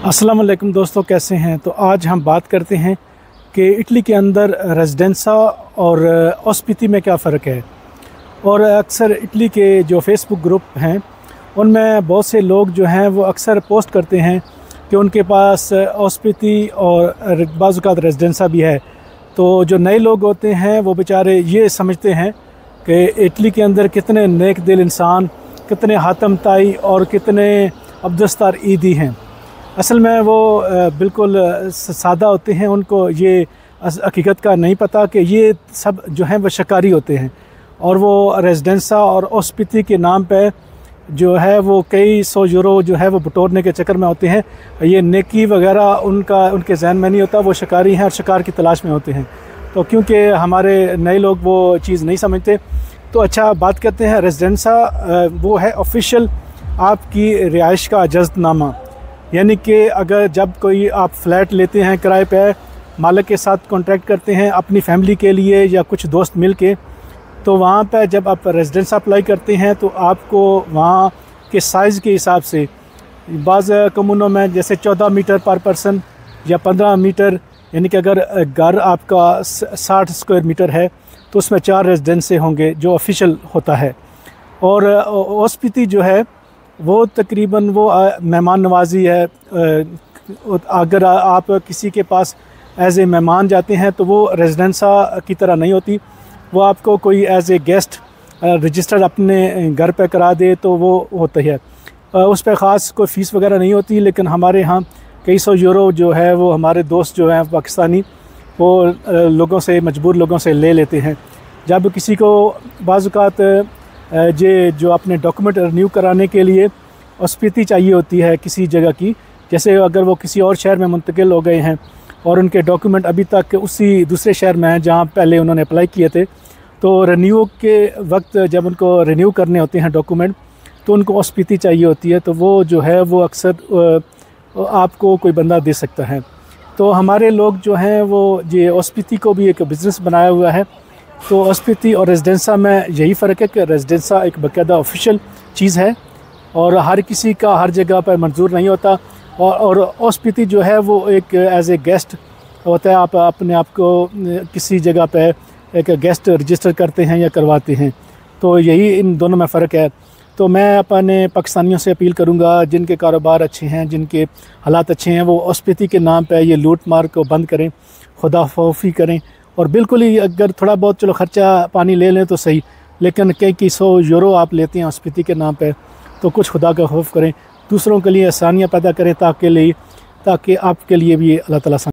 अस्सलाम वालेकुम दोस्तों, कैसे हैं। तो आज हम बात करते हैं कि इटली के अंदर रेजिडेंसा और ओस्पिती में क्या फ़र्क है। और अक्सर इटली के जो फेसबुक ग्रुप हैं उनमें बहुत से लोग जो हैं वो अक्सर पोस्ट करते हैं कि उनके पास ओस्पिती और बाज़ औक़ात रेजिडेंसा भी है। तो जो नए लोग होते हैं वो बेचारे ये समझते हैं कि इटली के अंदर कितने नेक दिल इंसान, कितने हातम ताई और कितने अब्दुस्तार ईदी हैं। असल में वो बिल्कुल सादा होते हैं, उनको ये हकीकत का नहीं पता कि ये सब जो हैं वो शिकारी होते हैं और वो रेजिडेंसा और ओस्पिती के नाम पे जो है वो कई सौ यूरो जो है वो बटोरने के चक्कर में होते हैं। ये नेकी वगैरह उनके जहन में नहीं होता, वो शिकारी हैं और शिकार की तलाश में होते हैं। तो क्योंकि हमारे नए लोग वो चीज़ नहीं समझते, तो अच्छा बात करते हैं। रेजिडेंसा वो है ऑफिशियल आपकी रिहाइश का इजाज़तनामा, यानी कि अगर जब कोई आप फ्लैट लेते हैं किराए पे, मालिक के साथ कॉन्ट्रैक्ट करते हैं अपनी फैमिली के लिए या कुछ दोस्त मिल के, तो वहाँ पे जब आप रेजिडेंस अप्लाई करते हैं तो आपको वहाँ के साइज़ के हिसाब से बाज़ कम्यूनों में जैसे 14 मीटर पर पर्सन या 15 मीटर, यानी कि अगर घर आपका 60 स्क्वायर मीटर है तो उसमें 4 रेजिडेंसे होंगे जो ऑफिशियल होता है। और ओस्पिती जो है वो तकरीबन वो मेहमान नवाजी है। अगर आप किसी के पास एज ए मेहमान जाते हैं तो वो रेजिडेंसा की तरह नहीं होती, वो आपको कोई एज ए गेस्ट रजिस्टर अपने घर पे करा दे तो वो होता है। उस पर ख़ास कोई फ़ीस वगैरह नहीं होती, लेकिन हमारे यहाँ कई सौ यूरो जो है वो हमारे दोस्त जो हैं पाकिस्तानी वो लोगों से, मजबूर लोगों से ले लेते हैं। जब किसी को बाज़ औक़ात जो अपने डॉक्यूमेंट रिन्यू कराने के लिए ओस्पिती चाहिए होती है किसी जगह की, जैसे अगर वो किसी और शहर में मुंतकिल हो गए हैं और उनके डॉक्यूमेंट अभी तक उसी दूसरे शहर में हैं जहाँ पहले उन्होंने अप्लाई किए थे, तो रिन्यू के वक्त जब उनको रिन्यू करने होते हैं डॉक्यूमेंट तो उनको ओस्पिती चाहिए होती है। तो वो जो है वो अक्सर आपको कोई बंदा दे सकता है। तो हमारे लोग जो हैं वो ये ओस्पिती को भी एक बिज़नेस बनाया हुआ है। तो ओस्पिती और रेजिडेंसा में यही फ़र्क है कि रेजिडेंसा एक बाकायदा ऑफिशियल चीज़ है और हर किसी का हर जगह पर मंजूर नहीं होता, और ओस्पिती जो है वो एक एज ए गेस्ट होता है। आप अपने आप को किसी जगह पे एक गेस्ट रजिस्टर करते हैं या करवाते हैं, तो यही इन दोनों में फ़र्क है। तो मैं अपने पाकिस्तानियों से अपील करूंगा जिनके कारोबार अच्छे हैं, जिनके हालात अच्छे हैं, वो ओस्पिती के नाम पे ये लूट मार को बंद करें, खुदा खौफी करें। और बिल्कुल ही अगर थोड़ा बहुत चलो ख़र्चा पानी ले लें तो सही, लेकिन कई सौ यूरो आप लेते हैं ओस्पिती के नाम पे, तो कुछ खुदा का खौफ करें, दूसरों के लिए आसानियाँ पैदा करें ताकि आपके लिए भी अल्लाह ताला